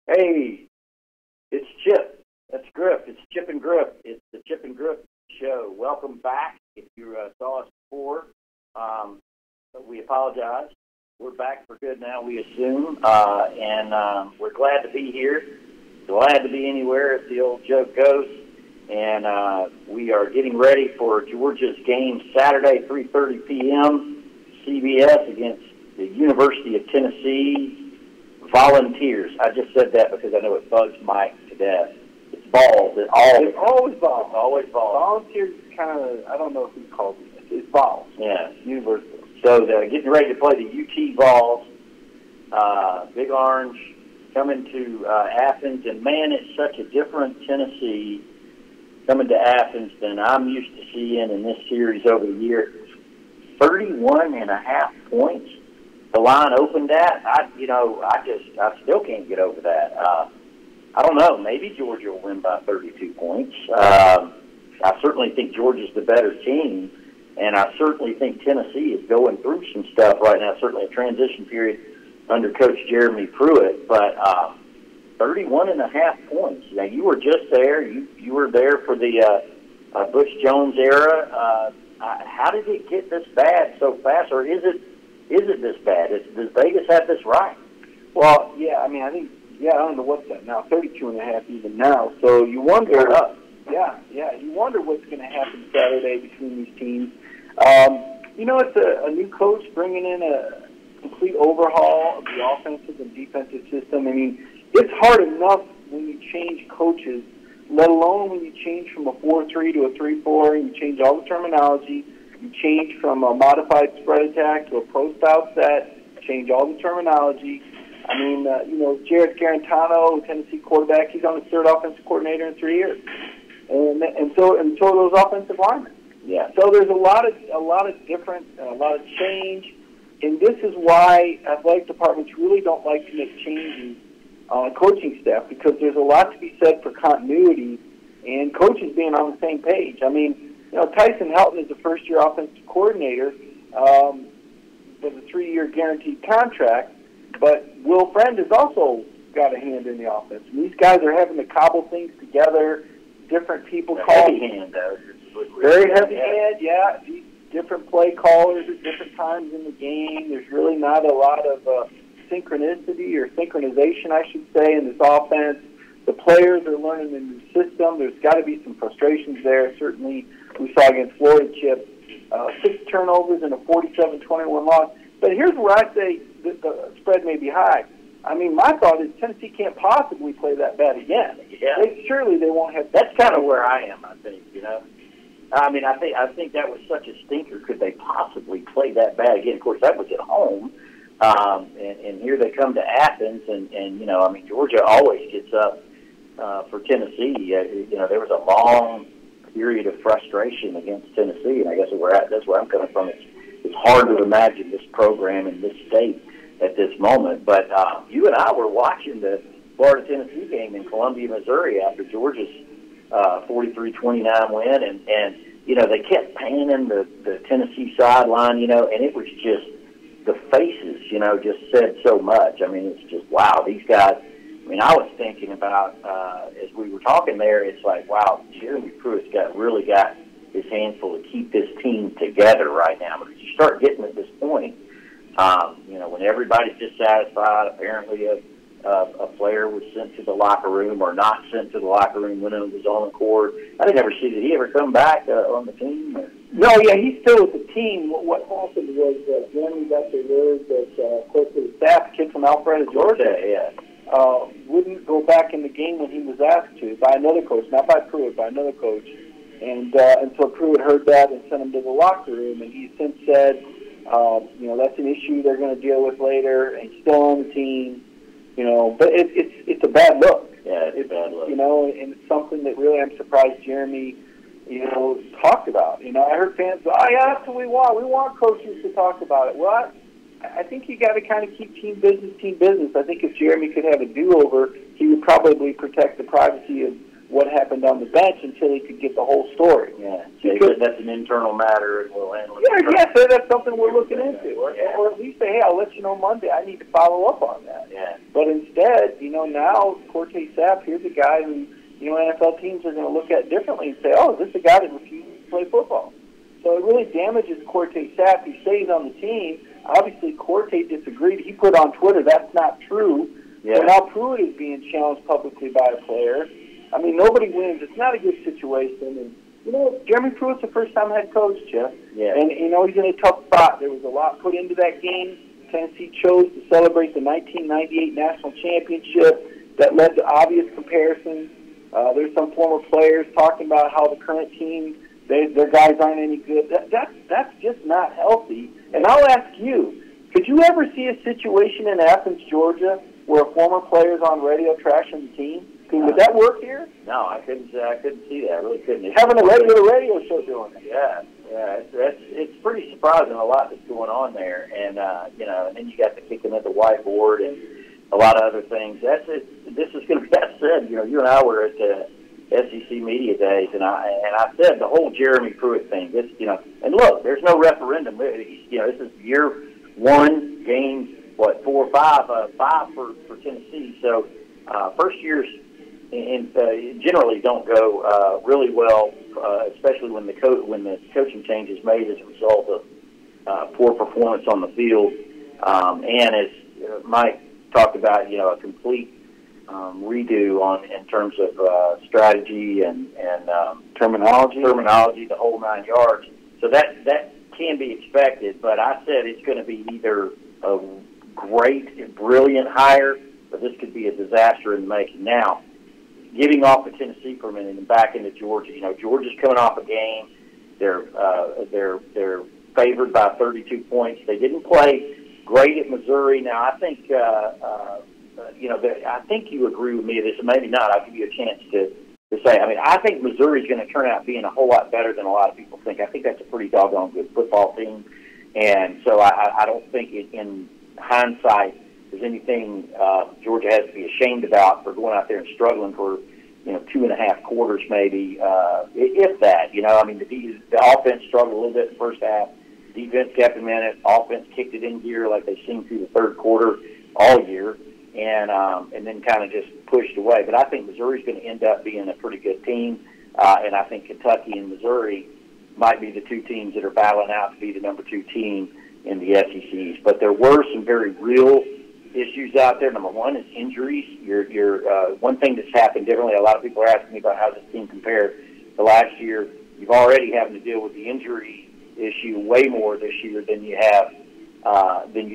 Hey, it's Chip. That's Griff. It's Chip and Griff. It's the Chip and Griff show. Welcome back. If you saw us before, we apologize. We're back for good now, we assume, and we're glad to be here. Glad to be anywhere, as the old joke goes. And we are getting ready for Georgia's game Saturday, 3:30 p.m., CBS against the University of Tennessee Volunteers. I just said that because I know it bugs Mike to death. It's balls. It's always balls. It's always balls. Volunteers kind of, I don't know who calls it. It's balls. Yeah, University. So they're getting ready to play the UT Vols. Big Orange coming to Athens. And, man, it's such a different Tennessee coming to Athens than I'm used to seeing in this series over the year. 31.5 points. The line opened at. I still can't get over that. I don't know. Maybe Georgia will win by 32 points. I certainly think Georgia's the better team, and I certainly think Tennessee is going through some stuff right now, certainly a transition period under Coach Jeremy Pruitt, but 31.5 points. Now, you were just there. You were there for the Butch Jones era. How did it get this bad so fast, or is it this bad? Does Vegas have this right? Well, yeah, I mean, I think, I don't know what's that now, 32.5 even now. So you wonder, you wonder what's going to happen Saturday between these teams. It's a new coach bringing in a complete overhaul of the offensive and defensive system. I mean, it's hard enough when you change coaches, let alone when you change from a 4-3 to a 3-4, and you change all the terminology. You change from a modified spread attack to a pro-style set, change all the terminology. I mean, Jared Garantano, Tennessee quarterback, he's on his third offensive coordinator in 3 years. And so those offensive linemen. Yeah. So there's a lot of different, a lot of change. And this is why athletic departments really don't like to make changes on coaching staff, because there's a lot to be said for continuity and coaches being on the same page. I mean, Tyson Helton is a first-year offensive coordinator with a 3-year guaranteed contract, but Will Friend has also got a hand in the offense. And these guys are having to cobble things together, different people calling. Heavy hand, though. Very heavy hand, yeah. Different play callers at different times in the game. There's really not a lot of synchronicity or synchronization, I should say, in this offense. The players are learning the new system. There's got to be some frustrations there. Certainly, we saw against Florida, Chip, 6 turnovers and a 47-21 loss. But here's where I say that the spread may be high. I mean, my thought is Tennessee can't possibly play that bad again. Yeah. Surely they won't have. That's kind of where I am, I think, I mean, I think that was such a stinker. Could they possibly play that bad again? Of course, that was at home. And here they come to Athens, and I mean, Georgia always gets up for Tennessee. There was a long period of frustration against Tennessee, and I guess that's where I'm coming from. It's hard to imagine this program in this state at this moment. But you and I were watching the Florida-Tennessee game in Columbia, Missouri after Georgia's 43-29 win, and they kept panning the Tennessee sideline, and it was just the faces, just said so much. I mean, it's just, wow, these guys. I mean, I was thinking about, as we were talking there, it's like, wow, Jeremy Pruitt's really got his handful to keep this team together right now. Because you start getting at this point, when everybody's dissatisfied, apparently a player was sent to the locker room or not sent to the locker room when it was on the court. I didn't ever see, did he ever come back on the team? Or? No, yeah, he's still with the team. What happened was Jeremy got the word that, of course, the staff kid from Alpharetta, Georgia, wouldn't go back in the game when he was asked to by another coach, not by Pruitt, by another coach. And so Pruitt heard that and sent him to the locker room, and he since said, that's an issue they're going to deal with later, and he's still on the team. But it's a bad look. Yeah, it's a bad look. And it's something that really I'm surprised Jeremy, talked about. I heard fans go, oh, yeah, that's what we want. We want coaches to talk about it. Well, I think you got to kind of keep team business. I think if Jeremy could have a do-over, he would probably protect the privacy of what happened on the bench until he could get the whole story. Yeah, because that's an internal matter, and we'll handle it. Yeah, so that's something we're looking into. Or at least say, hey, I'll let you know Monday. I need to follow up on that. Yeah. But instead, now Cortez Sept, here's a guy who, NFL teams are going to look at differently and say, oh, is this a guy that refuses to play football? So it really damages Cortez Sept. He stays on the team. Obviously, Cortez disagreed. He put on Twitter, that's not true. Yeah. So now Pruitt is being challenged publicly by a player. I mean, nobody wins. It's not a good situation. And, Jeremy Pruitt's a first-time head coach, Jeff. Yeah. And, he's in a tough spot. There was a lot put into that game. Tennessee chose to celebrate the 1998 National Championship that led to obvious comparisons. There's some former players talking about how the current team, their guys aren't any good. That's just not healthy. And I'll ask you, could you ever see a situation in Athens, Georgia, where a former player's on radio trashing the team? Would that work here? No, I couldn't see that. I really couldn't. Having a regular radio show doing it. Yeah. It's pretty surprising, a lot that's going on there, and and then you got the kicking at the whiteboard and a lot of other things. This is going to be that said. You and I were at the SEC Media Days, and I said the whole Jeremy Pruitt thing. This, and look, there's no referendum. This is year one, games 4 or 5, 5 for Tennessee. So first years generally don't go really well, especially when the coaching change is made as a result of poor performance on the field. And as Mike talked about, a complete redo in terms of strategy and terminology, the whole 9 yards. So that can be expected. But I said it's going to be either a great, brilliant hire, or this could be a disaster in the making. Now, getting off of Tennessee for a minute and back into Georgia. Georgia's coming off a game. They're favored by 32 points. They didn't play great at Missouri. Now, I think I think you agree with me with this, and maybe not. I'll give you a chance to say. I mean, I think Missouri's going to turn out being a whole lot better than a lot of people think. I think that's a pretty doggone good football team, and so I don't think in hindsight there's anything Georgia has to be ashamed about for going out there and struggling for 2.5 quarters maybe, if that. I mean, the offense struggled a little bit in the first half. Defense kept them in it. Offense kicked it in gear like they've seen through the third quarter all year, and then kind of just pushed away. But I think Missouri's going to end up being a pretty good team, and I think Kentucky and Missouri might be the two teams that are battling out to be the number 2 team in the SECs. But there were some very real issues out there. Number one is injuries. One thing that's happened differently, a lot of people are asking me about how this team compared to last year. You've already having to deal with the injury issue way more this year than you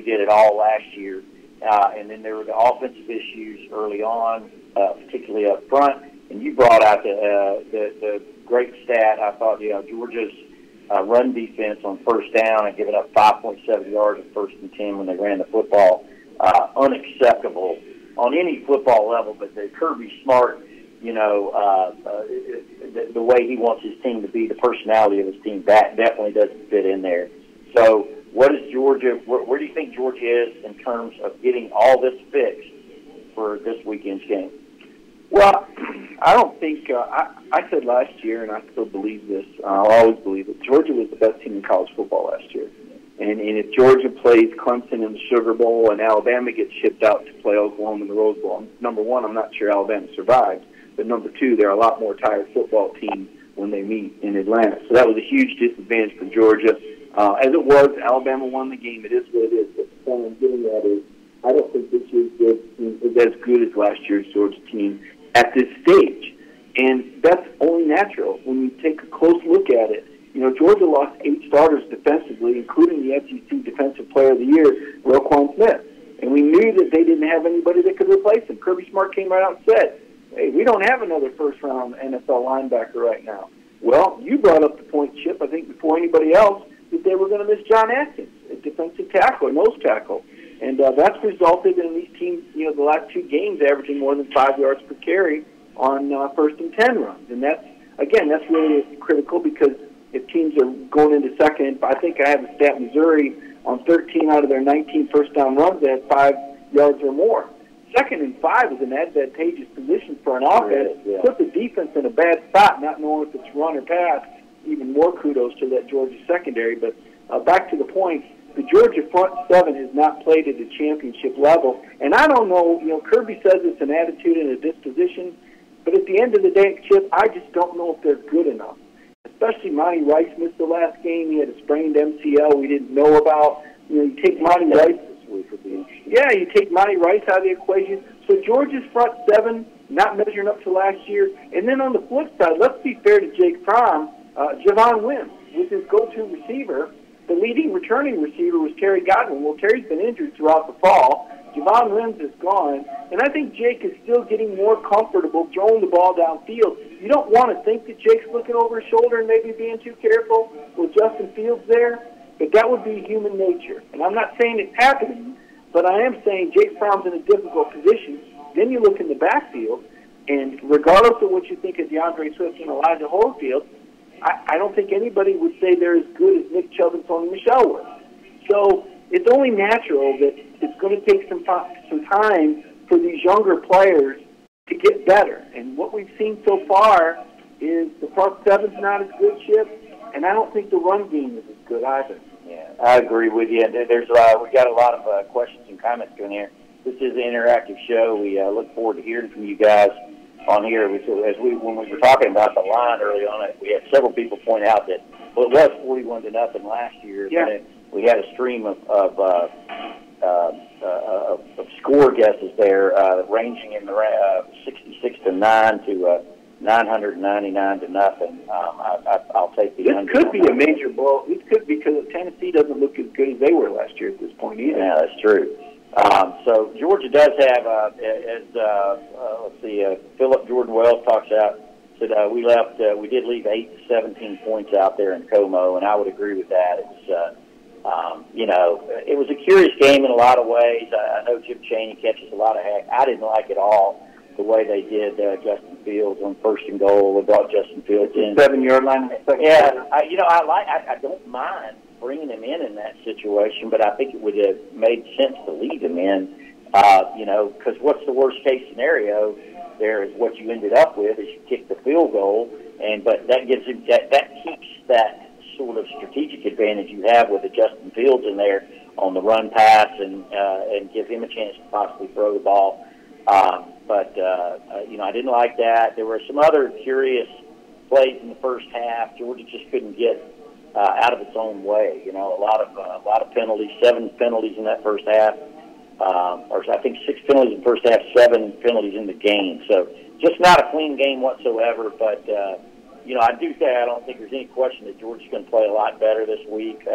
did at all last year. And then there were the offensive issues early on, particularly up front. And you brought out the great stat. I thought, Georgia's run defense on first down and giving up 5.7 yards at 1st and 10 when they ran the football. Unacceptable on any football level, but the Kirby Smart, the way he wants his team to be, the personality of his team, that definitely doesn't fit in there. So what is Georgia, where do you think Georgia is in terms of getting all this fixed for this weekend's game? Well, I don't think, I said last year, and I still believe this, I'll always believe it, Georgia was the best team in college football last year. And if Georgia plays Clemson in the Sugar Bowl and Alabama gets shipped out to play Oklahoma in the Rose Bowl, number one, I'm not sure Alabama survived. But number two, they're a lot more tired football team when they meet in Atlanta. So that was a huge disadvantage for Georgia. As it was, Alabama won the game. It is what it is. But the point I'm getting at is I don't think this year's team is as good as last year's Georgia team at this stage. And that's only natural. When you take a close look at it, Georgia lost 8 starters defensively, including the SEC Defensive Player of the Year, Roquan Smith. And we knew that they didn't have anybody that could replace him. Kirby Smart came right out and said, hey, we don't have another first-round NFL linebacker right now. Well, you brought up the point, Chip, I think before anybody else, that they were going to miss John Atkins, a defensive tackle, a nose tackle. And that's resulted in these teams, the last 2 games averaging more than 5 yards per carry on 1st and 10 runs. And that's really critical because if teams are going into second, I think I have a stat, Missouri, on 13 out of their 19 first down runs, they had 5 yards or more. 2nd and 5 is an advantageous position for an offense. Yeah. Put the defense in a bad spot, not knowing if it's run or pass. Even more kudos to that Georgia secondary. But back to the point, the Georgia front 7 has not played at a championship level. And I don't know, Kirby says it's an attitude and a disposition, but at the end of the day, Chip, I just don't know if they're good enough. Especially Monty Rice missed the last game. He had a sprained MCL we didn't know about. You take Monty Rice this week would be interesting. Yeah, you take Monty Rice out of the equation. So Georgia's front 7 not measuring up to last year. And then on the flip side, let's be fair to Jake Fromm, Javon Wims was his go-to receiver. The leading returning receiver was Terry Godwin. Well, Terry's been injured throughout the fall. Javon Wims is gone. And I think Jake is still getting more comfortable throwing the ball downfield. You don't want to think that Jake's looking over his shoulder and maybe being too careful with Justin Fields there, but that would be human nature. And I'm not saying it's happening, but I am saying Jake Fromm's in a difficult position. Then you look in the backfield, and regardless of what you think of DeAndre Swift and Elijah Holyfield, I don't think anybody would say they're as good as Nick Chubb and Sony Michel were. So it's only natural that it's going to take some time for these younger players to get better. And what we've seen so far is the front 7's not as good, Chip, and I don't think the run game is as good either. Yeah, I agree with you. There's we got a lot of questions and comments going here. This is an interactive show. We look forward to hearing from you guys on here. When we were talking about the line early on, we had several people point out that it was 41-0 last year. Yeah. We had a stream of score guesses there, ranging in the 66-9 to 999-0. I'll take the under. This could be a major blow. This could be because Tennessee doesn't look as good as they were last year at this point either. Yeah, that's true. So Georgia does have, let's see, Philip Jordan Wells talks out, said we did leave 8 to 17 points out there in Como, and I would agree with that. It was a curious game in a lot of ways. I know Jim Chaney catches a lot of heck. I didn't like it all the way they did Justin Fields on 1st and goal. They brought Justin Fields in 7-yard line. Yeah, I don't mind bringing him in that situation, but I think it would have made sense to leave him in, because what's the worst case scenario there is what you ended up with is you kick the field goal, but that gives him that keeps that sort of strategic advantage you have with the Justin Fields in there on the run pass and give him a chance to possibly throw the ball. I didn't like that. There were some other curious plays in the first half. Georgia just couldn't get out of its own way. A lot of penalties, 7 penalties in that first half, or I think 6 penalties in the first half, 7 penalties in the game. So just not a clean game whatsoever. But I do say I don't think there's any question that Georgia's going to play a lot better this week.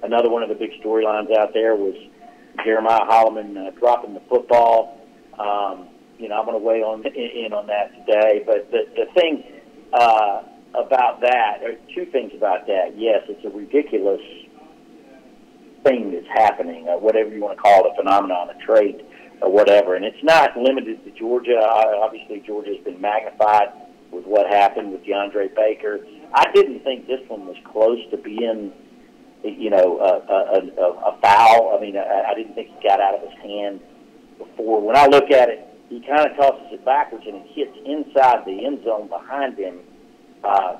Another one of the big storylines out there was Jeremiah Holloman dropping the football. I'm going to weigh in on that today. But the thing about that, or 2 things about that. Yes, it's a ridiculous thing that's happening, whatever you want to call it, a phenomenon, a trait, or whatever. And it's not limited to Georgia. Obviously, Georgia's been magnified with what happened with DeAndre Baker. I didn't think this one was close to being, a foul. I mean, I didn't think he got out of his hand before. When I look at it, he kind of tosses it backwards and it hits inside the end zone behind him. I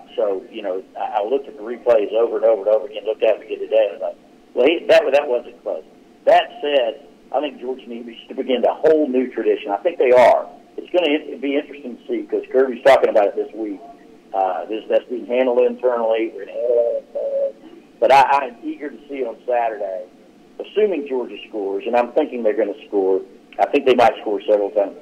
looked at the replays over and over and over again, looked at it again today, and I was like, that wasn't close. That said, I think Georgia needs to begin a whole new tradition. I think they are. It's going to be interesting to see because Kirby's talking about it this week. That's being handled internally. But I'm eager to see it on Saturday, assuming Georgia scores, and I'm thinking they're going to score. I think they might score several times.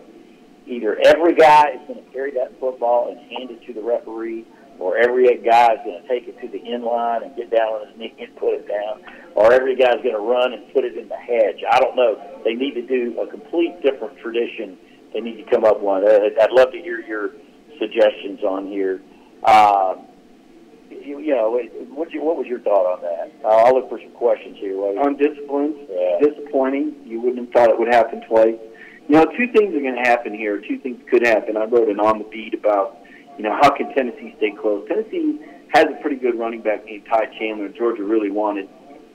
Either every guy is going to carry that football and hand it to the referee, or every guy is going to take it to the end line and get down on his knee and put it down, or every guy is going to run and put it in the hedge. I don't know. They need to do a complete different tradition. They need to come up with one. I'd love to hear your suggestions on here. What was your thought on that? I'll look for some questions here. On disciplines, disappointing. You wouldn't have thought it would happen twice. 2 things are going to happen here. 2 things could happen. I wrote an on the beat about, how can Tennessee stay close? Tennessee has a pretty good running back named Ty Chandler. Georgia really wanted.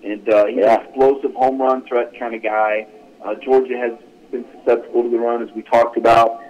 And he's an explosive home run threat kind of guy. Georgia has been susceptible to the run, as we talked about.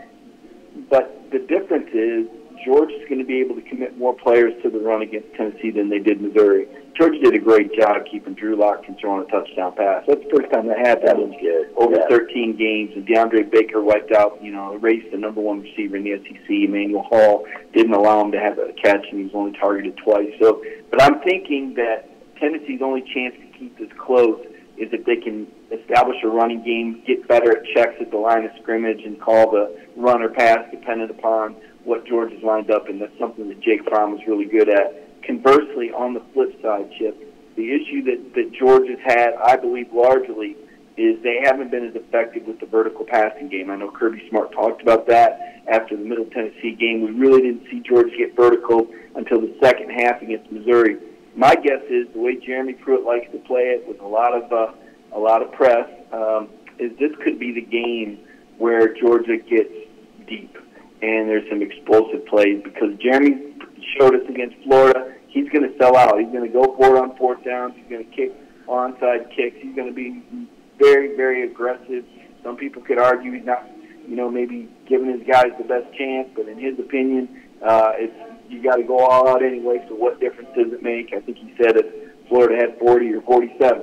But the difference is Georgia's going to be able to commit more players to the run against Tennessee than they did Missouri. Georgia did a great job keeping Drew Lock from throwing a touchdown pass. That's the first time that happened. That was good. Over 13 games, and DeAndre Baker wiped out, erased the number one receiver in the SEC. Emmanuel Hall didn't allow him to have a catch, and he was only targeted twice. So, but I'm thinking that Tennessee's only chance to keep this close is if they can establish a running game, get better at checks at the line of scrimmage, and call the run or pass dependent upon what Georgia's lined up, and that's something that Jake Fromm was really good at. Conversely, on the flip side, Chip, the issue that Georgia's had, I believe largely, is they haven't been as effective with the vertical passing game. I know Kirby Smart talked about that after the Middle Tennessee game. We really didn't see Georgia get vertical until the second half against Missouri. My guess is the way Jeremy Pruitt likes to play it with a lot of press, is this could be the game where Georgia gets deep and there's some explosive plays, because Jeremy showed us against Florida he's going to sell out. He's going to go for it on fourth downs. He's going to kick onside kicks. He's going to be very, very aggressive. Some people could argue he's not, maybe giving his guys the best chance, but in his opinion, you got to go all out anyway, so what difference does it make? I think he said that Florida had 40 or 47.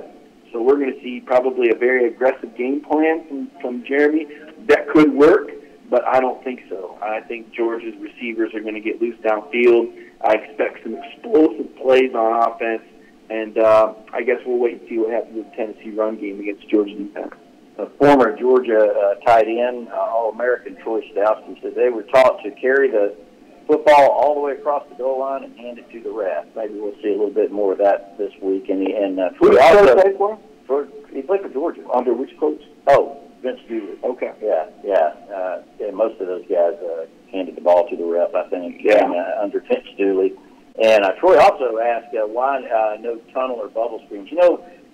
So we're going to see probably a very aggressive game plan from Jeremy. That could work, but I don't think so. I think Georgia's receivers are going to get loose downfield. I expect some explosive plays on offense, and I guess we'll wait and see what happens with the Tennessee run game against Georgia defense. A former Georgia tight end, All-American Troy Stowski, said they were taught to carry the football all the way across the goal line and hand it to the ref. Maybe we'll see a little bit more of that this week. And who did he play for? He played for Georgia. Under which coach? Oh, Vince Dooley. Okay. Yeah. Most of those guys handed the ball to the ref, I think, under Vince Dooley. And Troy also asked why no tunnel or bubble screens.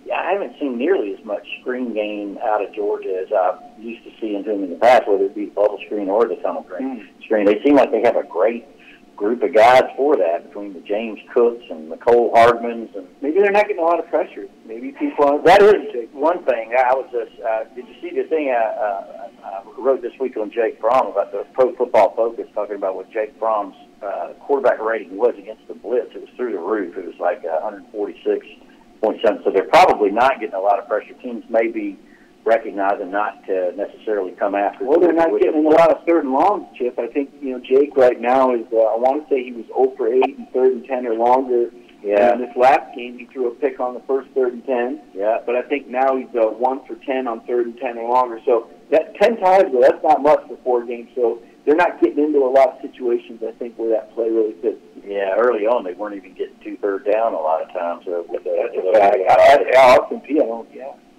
I haven't seen nearly as much screen game out of Georgia as I used to see in the past, whether it be bubble screen or the tunnel screen. They seem like they have a great group of guys for that, between the James Cooks and the Cole Hardmans. And maybe they're not getting a lot of pressure. Maybe people that is one thing. I was just did you see the thing I wrote this week on Jake Fromm about the Pro Football Focus, talking about what Jake Fromm's quarterback rating was against the blitz? It was through the roof. It was like 146.7. So they're probably not getting a lot of pressure. Teams may be recognizing not to necessarily come after. Well, they're not getting a lot of third and longs, Chip. I think, Jake right now is, I want to say he was 0 for 8 in 3rd and 10 or longer. Yeah. And in this last game, he threw a pick on the first 3rd and 10. Yeah. But I think now he's 1 for 10 on 3rd and 10 or longer. So that 10 times, though, that's not much for 4 games. So they're not getting into a lot of situations, I think, where that play really fits. Yeah, early on, they weren't even getting 2 third down a lot of times.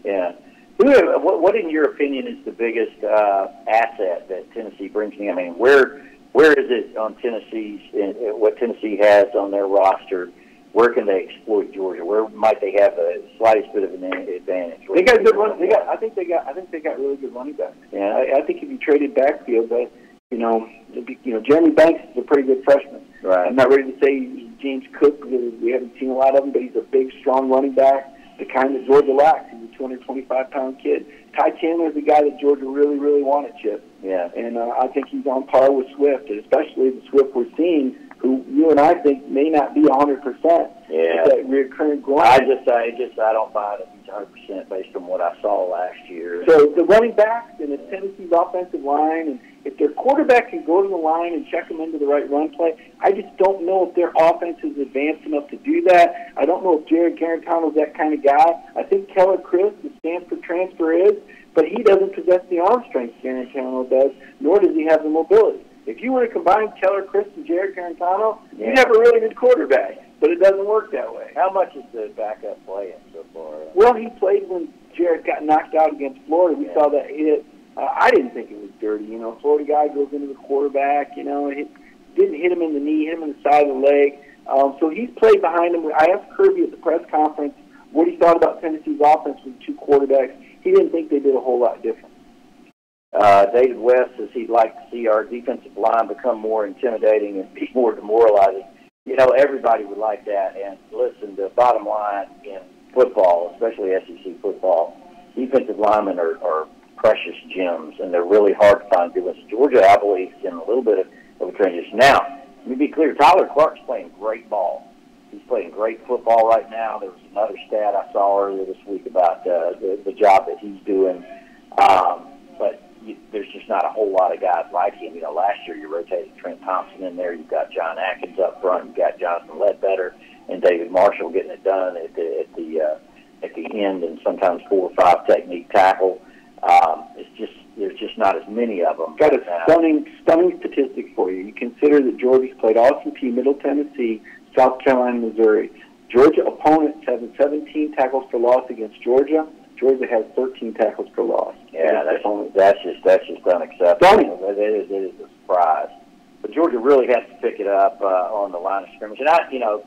Yeah. What, in your opinion, is the biggest asset that Tennessee brings in? I mean, where is it on Tennessee's, what Tennessee has on their roster? Where can they exploit Georgia? Where might they have the slightest bit of an advantage? They got good run. I think they got really good running backs. Yeah. I think if you traded backfield, but Jeremy Banks is a pretty good freshman. Right. I'm not ready to say he's James Cook because we haven't seen a lot of him, but he's a big, strong running back, the kind that Georgia lacks. He's a 225-pound kid. Ty Chandler's the guy that Georgia really, really wanted, Chip. Yeah. And I think he's on par with Swift, and especially the Swift we're seeing, who you and I think may not be 100%. Yeah. That recurring grind. I don't buy that he's 100% based on what I saw last year. So the running backs and the Tennessee's offensive line, and if their quarterback can go to the line and check them into the right run play, I just don't know if their offense is advanced enough to do that. I don't know if Jared Garantano's that kind of guy. I think Keller Chris, the Stanford transfer, is, but he doesn't possess the arm strength Garantano does, nor does he have the mobility. If you were to combine Keller Chris and Jared Garantano, you'd have a really good quarterback, but it doesn't work that way. How much is the backup playing so far? Well, he played when Jared got knocked out against Florida. We saw that hit. I didn't think it was dirty. Florida guy goes into the quarterback, didn't hit him in the knee, hit him in the side of the leg. So he's played behind him. I asked Kirby at the press conference what he thought about Tennessee's offense with 2 quarterbacks. He didn't think they did a whole lot different. David West says he'd like to see our defensive line become more intimidating and be more demoralizing. Everybody would like that. And listen, the bottom line in football, especially SEC football, defensive linemen are precious gems, and they're really hard to find good ones. Georgia, I believe, is in a little bit of a transition. Now, let me be clear, Tyler Clark's playing great ball. He's playing great football right now. There was another stat I saw earlier this week about the job that he's doing. But there's just not a whole lot of guys like him. You know, last year you rotated Trent Thompson in there. You've got John Atkins up front. You've got Jonathan Ledbetter and David Marshall getting it done at the end, and sometimes 4 or 5 technique tackle. There's just not as many of them. Got a stunning statistic for you. You consider that Georgia's played Austin Peay, Middle Tennessee, South Carolina, Missouri. Georgia opponents have 17 tackles for loss against Georgia. Georgia has 13 tackles for loss. Yeah, that's just unacceptable. It is a surprise. But Georgia really has to pick it up on the line of scrimmage. And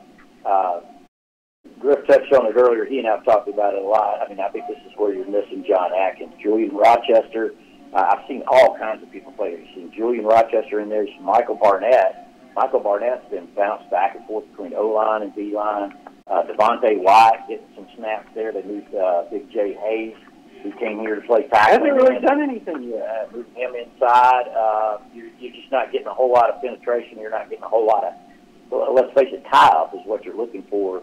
Griff touched on it earlier. He and I have talked about it a lot. I mean, I think this is where you're missing John Atkins. Julian Rochester, I've seen all kinds of people play. You've seen Julian Rochester in there. Michael Barnett. Michael Barnett's been bounced back and forth between O-line and D-line. Devontae White getting some snaps there. They moved Big J. Hayes, who came here to play tackle. Hasn't really done anything yet. Moving him inside. You're just not getting a whole lot of penetration. You're not getting a whole lot of, well, let's face it, tie-up is what you're looking for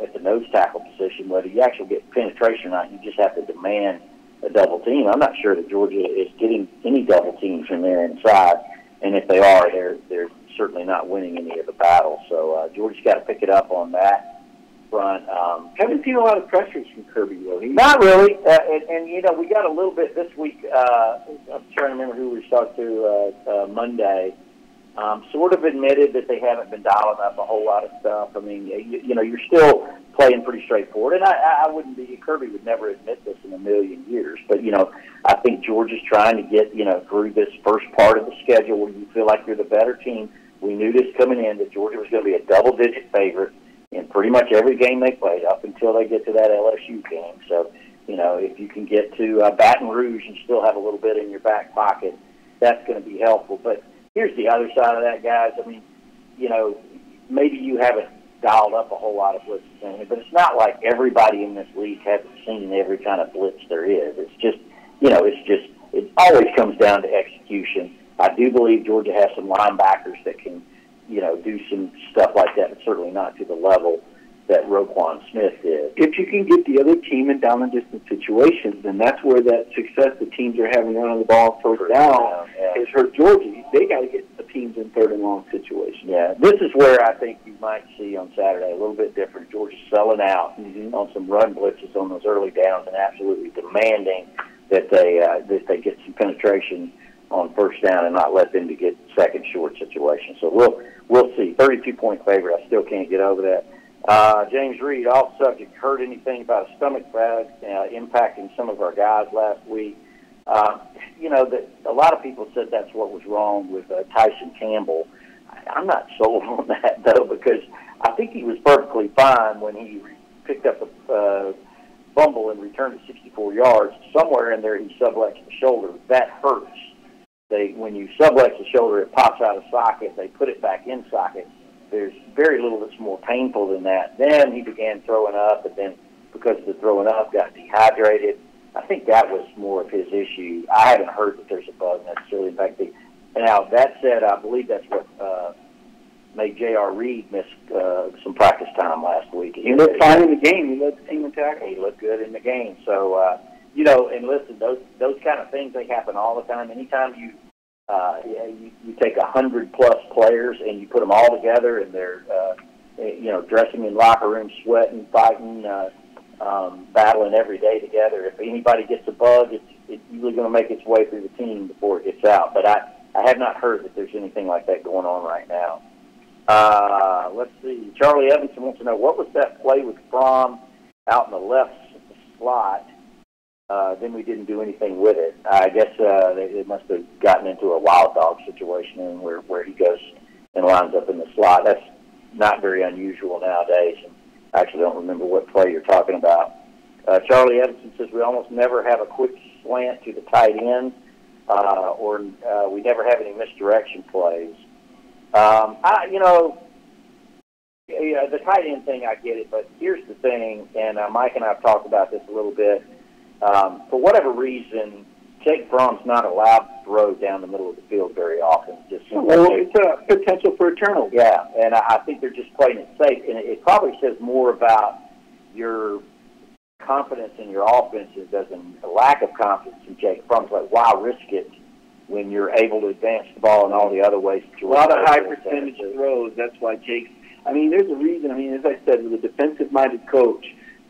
at the nose tackle position. Whether you actually get penetration or not, you just have to demand a double team. I'm not sure that Georgia is getting any double teams from there inside, and if they are, they're certainly not winning any of the battles. So Georgia's got to pick it up on that front. Haven't seen a lot of pressures from Kirby, will he? Not really. And you know, we got a little bit this week. I'm trying to remember who we talked to Monday. Sort of admitted that they haven't been dialing up a whole lot of stuff. I mean, you know, you're still playing pretty straightforward. And I wouldn't be, Kirby would never admit this in a million years. But, you know, I think Georgia's trying to get, you know, through this first part of the schedule where you feel like you're the better team. We knew this coming in, that Georgia was going to be a double-digit favorite in pretty much every game they played up until they get to that LSU game. So, you know, if you can get to Baton Rouge and still have a little bit in your back pocket, that's going to be helpful. But here's the other side of that, guys. I mean, you know, maybe you haven't dialed up a whole lot of blitzes, but it's not like everybody in this league hasn't seen every kind of blitz there is. It's just, you know, it always comes down to execution. I do believe Georgia has some linebackers that can, you know, do some stuff like that, but certainly not to the level that Roquan Smith did. If you can get the other team in down and distance situations, and that's where that success the teams are having running the ball first down has hurt Georgia. They got to get the teams in third and long situations. Yeah, this is where I think you might see on Saturday a little bit different. Georgia selling out on some run blitzes on those early downs and absolutely demanding that they get some penetration on first down and not let them to get second short situations. So we'll see. 32-point favorite. I still can't get over that. James Reed, off subject, heard anything about a stomach bug impacting some of our guys last week? You know, a lot of people said that's what was wrong with Tyson Campbell. I'm not sold on that, though, because I think he was perfectly fine when he picked up a fumble and returned it 64 yards. Somewhere in there he sublexed the shoulder. That hurts. When you sublex the shoulder, it pops out of socket. They put it back in socket. There's very little that's more painful than that. Then he began throwing up, and then because of the throwing up, got dehydrated. I think that was more of his issue. I haven't heard that there's a bug necessarily. In fact, now that said, I believe that's what made J.R. Reed miss some practice time last week. He looked fine in the game. He led the team in tackle. He looked good in the game. So, you know, and listen, those kind of things, they happen all the time. Anytime you take 100+ players and you put them all together and they're, you know, dressing in locker rooms, sweating, fighting, battling every day together. If anybody gets a bug, it's usually going to make its way through the team before it gets out. But I have not heard that there's anything like that going on right now. Let's see. Charlie Evanson wants to know, what was that play with Fromm out in the left slot? Then we didn't do anything with it. I guess they must have gotten into a wild dog situation where he goes and lines up in the slot. That's not very unusual nowadays. And I actually don't remember what play you're talking about. Charlie Evanson says we almost never have a quick slant to the tight end, or we never have any misdirection plays. You know, the tight end thing, I get it, but here's the thing, and Mike and I have talked about this a little bit. For whatever reason, Jake Fromm's not allowed to throw down the middle of the field very often. Well, it's a potential for a turnover. Yeah, and I think they're just playing it safe. And it probably says more about your confidence in your offense than a lack of confidence in Jake Fromm's. Like, why risk it when you're able to advance the ball in all the other ways? A lot of high percentage throws. That's why Jake's. I mean, there's a reason. I mean, as I said, with a defensive-minded coach,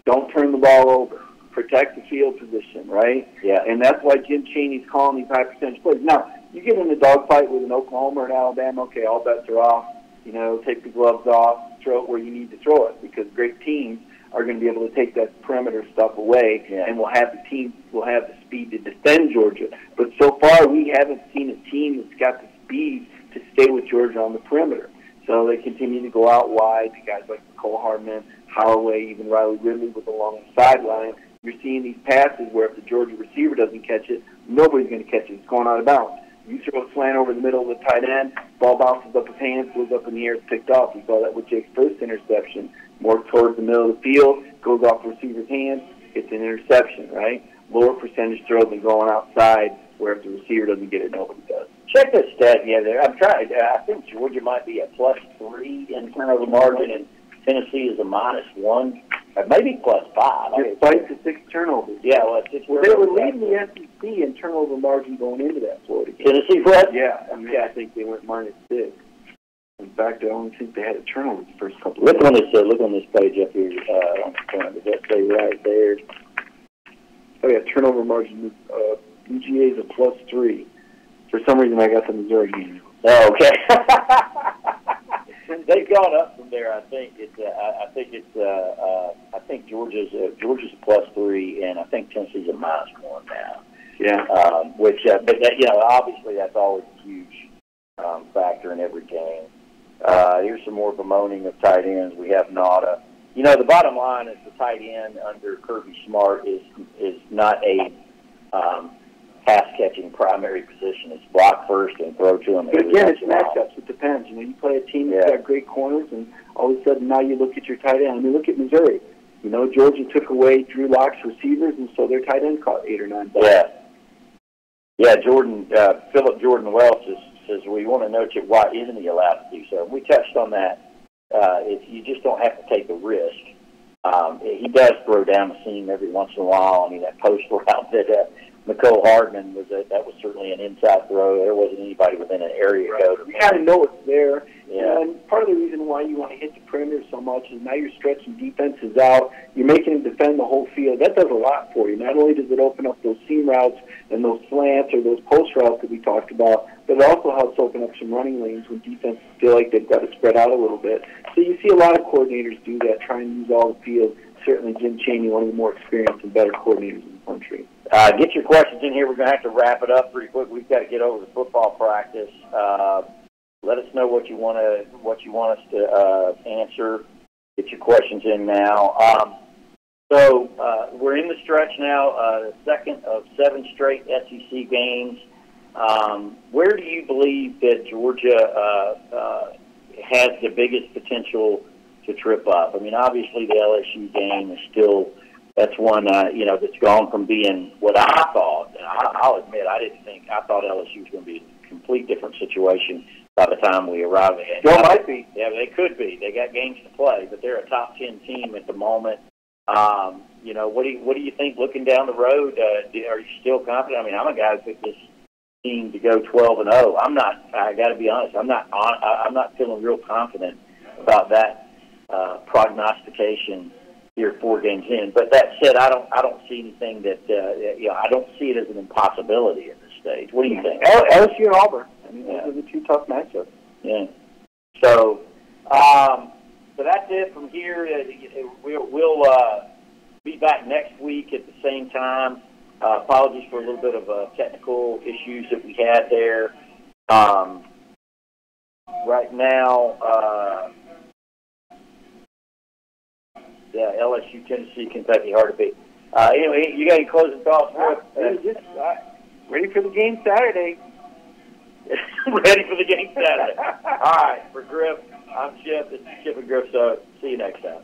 don't turn the ball over. Protect the field position, right? Yeah. And that's why Jim Chaney's calling these high percentage plays. Now, you get in a dogfight with an Oklahoma or an Alabama, okay, all bets are off. You know, take the gloves off, throw it where you need to throw it, because great teams are going to be able to take that perimeter stuff away, and we'll have the speed to defend Georgia. But so far, we haven't seen a team that's got the speed to stay with Georgia on the perimeter. So they continue to go out wide. The guys like Cole Hardman, Holloway, even Riley Ridley with along the sideline. You're seeing these passes where if the Georgia receiver doesn't catch it, nobody's going to catch it. It's going out of bounds. You throw a slant over the middle of the tight end, ball bounces up his hands, goes up in the air, it's picked off. We saw that with Jake's first interception. More towards the middle of the field, goes off the receiver's hands, it's an interception, right? Lower percentage throw than going outside, where if the receiver doesn't get it, nobody does. Check this stat there. I'm trying. I think Georgia might be a +3 in turnover margin, and Tennessee is a -1, maybe +5. Despite the 6 turnovers. Yeah, well, they were leading the SEC in turnover margin going into that Florida game. Tennessee, what? Yeah, I mean, I think they went -6. In fact, I don't think they had a turnover the first couple. Look on this page up here. Does that say right there? Oh yeah, turnover margin. UGA is a +3. For some reason, I got the Missouri game. Oh, okay. They've gone up from there. I think Georgia's a +3, and I think Tennessee's a -1 now. Yeah. But obviously that's always a huge factor in every game. Here's some more bemoaning of tight ends. We have Nada. The bottom line is the tight end under Kirby Smart is not a pass-catching primary position. It's block first and throw to him. But again, it's matchups. It depends. You play a team that's got great corners, and all of a sudden now you look at your tight end. I mean, look at Missouri. Georgia took away Drew Lock's receivers, and so their tight end caught 8 or 9 balls. Yeah. Philip Jordan Welch says we want to note why isn't he allowed to do so. We touched on that. You just don't have to take the risk. He does throw down the seam every once in a while. I mean, that post route that Nicole Hardman that was certainly an inside throw. There wasn't anybody within an area code. You kind of know it's there. Yeah. And part of the reason why you want to hit the perimeter so much is now you're stretching defenses out. You're making them defend the whole field. That does a lot for you. Not only does it open up those seam routes and those slants or those post routes that we talked about, but it also helps open up some running lanes when defenses feel like they've got to spread out a little bit. So you see a lot of coordinators do that, try and use all the field. Certainly Jim Chaney, one of the more experienced and better coordinators in the country. Get your questions in here. We're going to have to wrap it up pretty quick. We've got to get over to football practice. Let us know what you want us to answer. Get your questions in now. So we're in the stretch now, the second of 7 straight SEC games. Where do you believe that Georgia has the biggest potential to trip up? I mean, obviously the LSU game is still. That's one, that's gone from being what I thought. I'll admit, I thought LSU was going to be a complete different situation by the time we arrived at. Well, might be. Yeah, they could be. They got games to play, but they're a top 10 team at the moment. What do you think looking down the road? Are you still confident? I mean, I'm a guy who picked this team to go 12-0. I'm not. I got to be honest. I'm not feeling real confident about that prognostication here 4 games in. But that said, I don't see anything that I don't see it as an impossibility at this stage. What do you think? LSU and Auburn. I mean, those are the 2 tough matchups. Yeah. So that's it from here. We'll be back next week at the same time. Apologies for a little bit of technical issues that we had there. Right now. Yeah, LSU, Tennessee, Kentucky, hard to beat. Anyway, you got any closing thoughts? Just ready for the game Saturday. Ready for the game Saturday. All right, for Griff, I'm Chip. This is Chip and Griff, so see you next time.